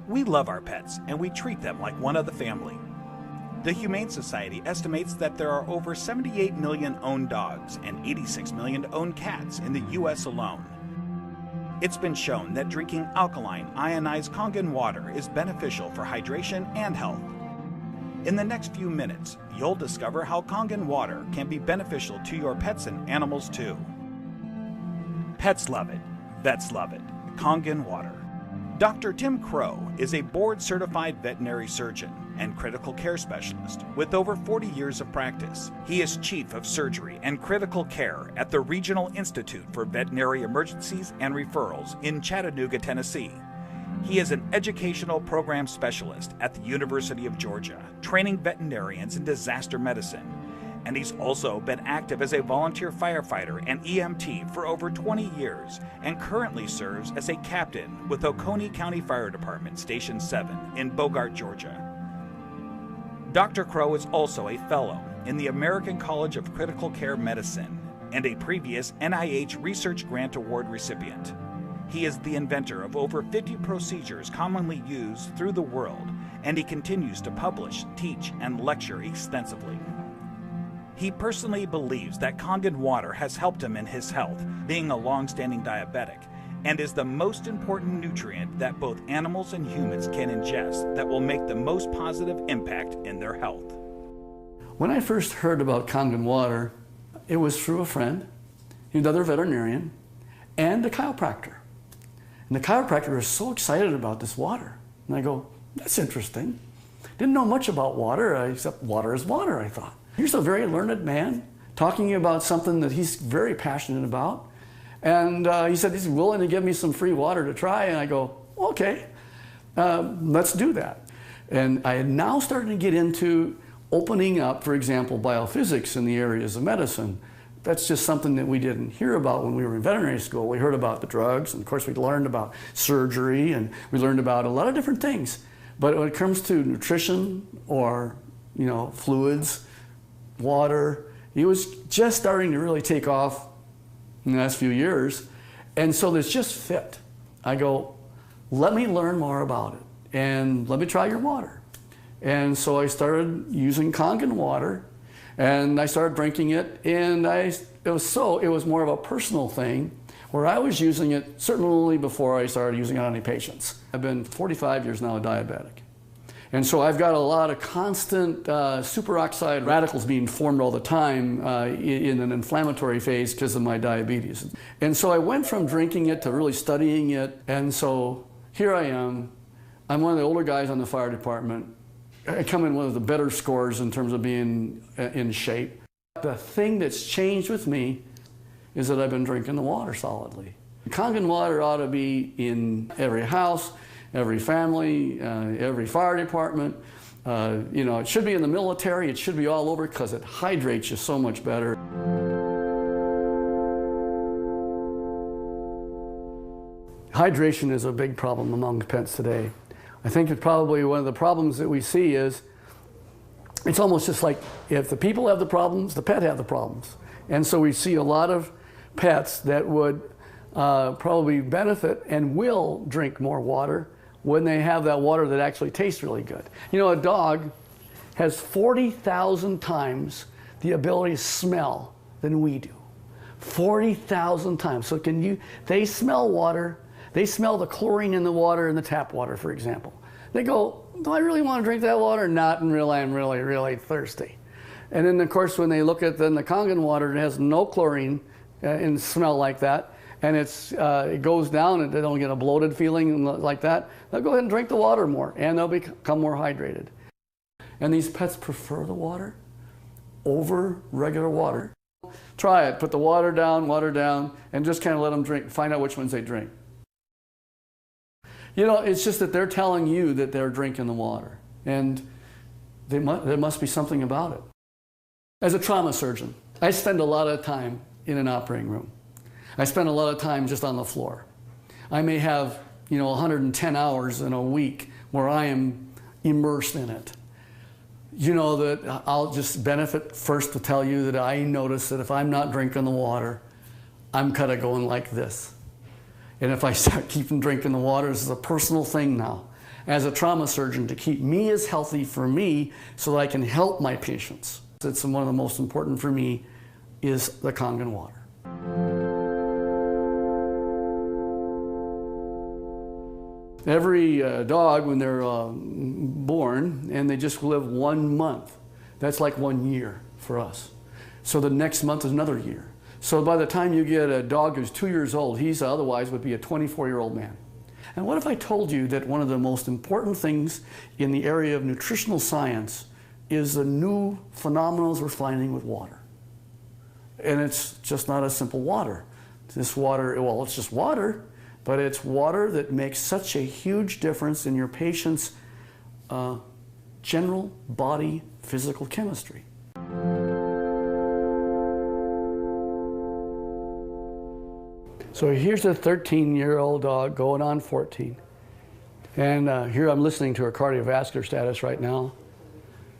We love our pets and we treat them like one of the family. The Humane Society estimates that there are over 78 million owned dogs and 86 million owned cats in the U.S. alone. It's been shown that drinking alkaline, ionized Kangen water is beneficial for hydration and health. In the next few minutes, you'll discover how Kangen water can be beneficial to your pets and animals too. Pets love it. Vets love it. Kangen water. Dr. Tim Crowe is a board-certified veterinary surgeon and critical care specialist with over 40 years of practice. He is Chief of Surgery and Critical Care at the Regional Institute for Veterinary Emergencies and Referrals in Chattanooga, Tennessee. He is an educational program specialist at the University of Georgia, training veterinarians in disaster medicine. And he's also been active as a volunteer firefighter and EMT for over 20 years and currently serves as a captain with Oconee County Fire Department Station 7 in Bogart, Georgia. Dr. Crowe is also a fellow in the American College of Critical Care Medicine and a previous NIH Research Grant Award recipient. He is the inventor of over 50 procedures commonly used through the world, and he continues to publish, teach, and lecture extensively. He personally believes that Kangen water has helped him in his health, being a long-standing diabetic, and is the most important nutrient that both animals and humans can ingest that will make the most positive impact in their health. When I first heard about Kangen water, it was through a friend, another veterinarian, and a chiropractor. And the chiropractor was so excited about this water. And I go, that's interesting. Didn't know much about water, except water is water, I thought. Here's a very learned man talking about something that he's very passionate about. And he said he's willing to give me some free water to try. And I go, okay, let's do that. And I had now started to get into opening up, for example, biophysics in the areas of medicine. That's just something that we didn't hear about when we were in veterinary school. We heard about the drugs, and of course we learned about surgery, and we learned about a lot of different things. But when it comes to nutrition or, fluids, water, it was just starting to really take off in the last few years. And so this just fit. I go, let me learn more about it and let me try your water. And so I started using Kangen water and I started drinking it, and it was more of a personal thing where I was using it certainly before I started using it on any patients. I've been 45 years now a diabetic. And so I've got a lot of constant superoxide radicals being formed all the time in an inflammatory phase because of my diabetes. And so I went from drinking it to really studying it. And so here I am. I'm one of the older guys on the fire department. I come in one of the better scores in terms of being in shape. The thing that's changed with me is that I've been drinking the water solidly. Kangen water ought to be in every house, every family, every fire department. It should be in the military. It should be all over because it hydrates you so much better. Hydration is a big problem among pets today. I think that probably one of the problems that we see is it's almost just like if the people have the problems, the pet have the problems. And so we see a lot of pets that would probably benefit and will drink more water when they have that water that actually tastes really good. A dog has 40,000 times the ability to smell than we do. 40,000 times. So they smell water, they smell the chlorine in the water in the tap water, for example. They go, do I really want to drink that water? Not until I'm really, really thirsty. And then of course when they look at the Kangen water, it has no chlorine and smell like that. And it goes down and they don't get a bloated feeling like that, they'll go ahead and drink the water more and they'll become more hydrated. And these pets prefer the water over regular water. Try it, put the water down, and just kind of let them drink, find out which ones they drink. It's just that they're telling you that they're drinking the water, and there must be something about it. As a trauma surgeon, I spend a lot of time in an operating room. I spend a lot of time just on the floor. I may have, 110 hours in a week where I am immersed in it. That I'll just benefit first to tell you that I notice that if I'm not drinking the water, I'm kind of going like this. And if I start keeping drinking the water, this is a personal thing now. as a trauma surgeon to keep me as healthy for me so that I can help my patients. It's one of the most important for me is the Kangen water. Every dog, when they're born and they just live 1 month, that's like 1 year for us. So the next month is another year. So by the time you get a dog who's 2 years old, he's otherwise would be a 24-year-old man. And what if I told you that one of the most important things in the area of nutritional science is the new phenomena we're finding with water? And it's just not a simple water. This water, well, it's just water, but it's water that makes such a huge difference in your patient's general body physical chemistry. So here's a 13-year-old dog going on 14. And here I'm listening to her cardiovascular status right now.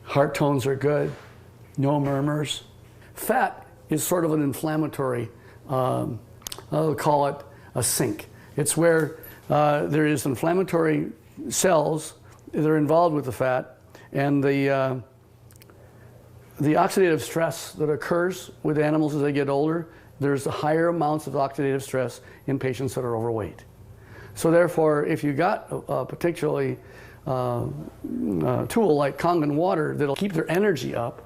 Heart tones are good, no murmurs. Fat is sort of an inflammatory, I'll call it a sink. It's where there is inflammatory cells that are involved with the fat, and the oxidative stress that occurs with animals as they get older, there's higher amounts of oxidative stress in patients that are overweight. So therefore, if you got a particularly tool like Kangen water that'll keep their energy up,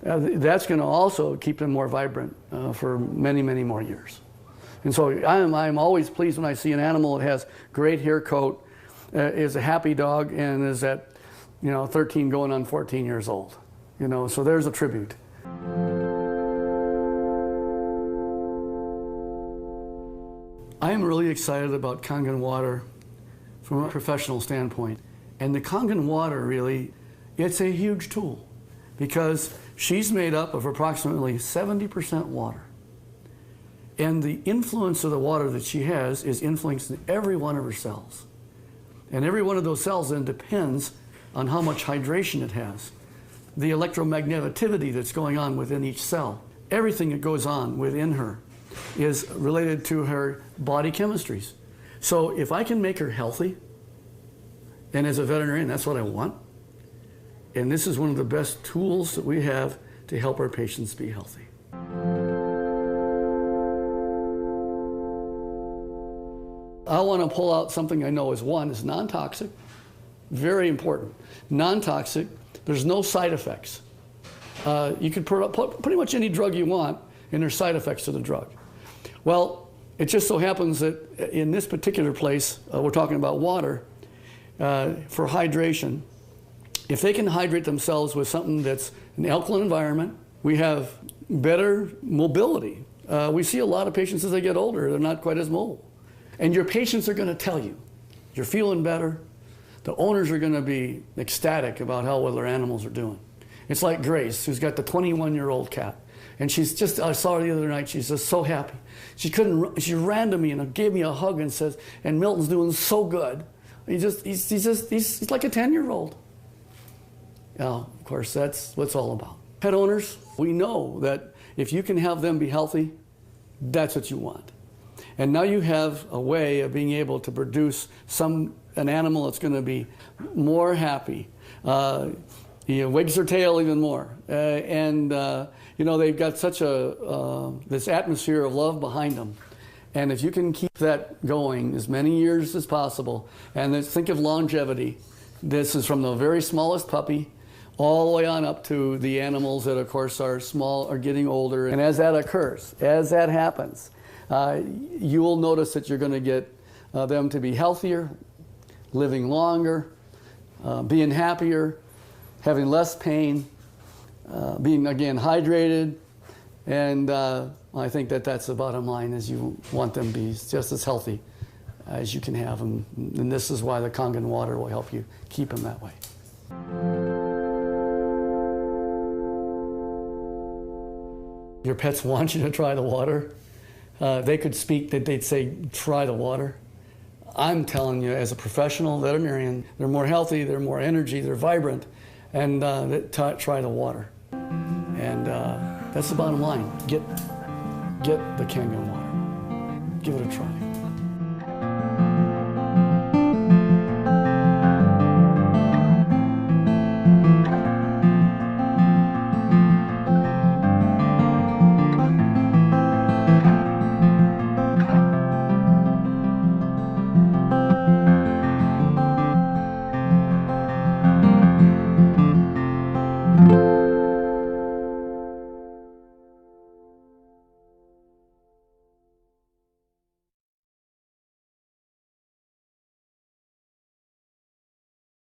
that's going to also keep them more vibrant for many, many more years. And so I'm always pleased when I see an animal that has great hair coat, is a happy dog, and is at 13 going on 14 years old. So there's a tribute. I am really excited about Kangen water from a professional standpoint. And the Kangen water really, it's a huge tool because she's made up of approximately 70% water. And the influence of the water that she has is influencing every one of her cells. And every one of those cells then depends on how much hydration it has, the electromagneticity that's going on within each cell. Everything that goes on within her is related to her body chemistries. So if I can make her healthy, and as a veterinarian, that's what I want, and this is one of the best tools that we have to help our patients be healthy. I want to pull out something I know is non-toxic, very important. Non-toxic, there's no side effects. You can put pretty much any drug you want, and there's side effects to the drug. Well, it just so happens that in this particular place, we're talking about water, for hydration. If they can hydrate themselves with something that's an alkaline environment, we have better mobility. We see a lot of patients as they get older, they're not quite as mobile. And your patients are going to tell you, you're feeling better. The owners are going to be ecstatic about how well their animals are doing. It's like Grace, who's got the 21-year-old cat. And she's just, I saw her the other night, she's just so happy. She ran to me and gave me a hug and says, and Milton's doing so good. He's like a 10-year-old. Of course, that's what it's all about. Pet owners, we know that if you can have them be healthy, that's what you want. And now you have a way of being able to produce an animal that's going to be more happy. Wags their tail even more. They've got such this atmosphere of love behind them. And if you can keep that going as many years as possible, and then think of longevity. This is from the very smallest puppy all the way on up to the animals that, of course, are small, are getting older. And as that occurs, as that happens, you will notice that you're going to get them to be healthier, living longer, being happier, having less pain, being, again, hydrated. And I think that that's the bottom line, is you want them to be just as healthy as you can have them. And this is why the Kangen water will help you keep them that way. Your pets want you to try the water. They could speak, that they'd say, try the water. I'm telling you, as a professional veterinarian, they're more healthy, they're more energy, they're vibrant, and try the water. And that's the bottom line. Get the Kangen water. Give it a try.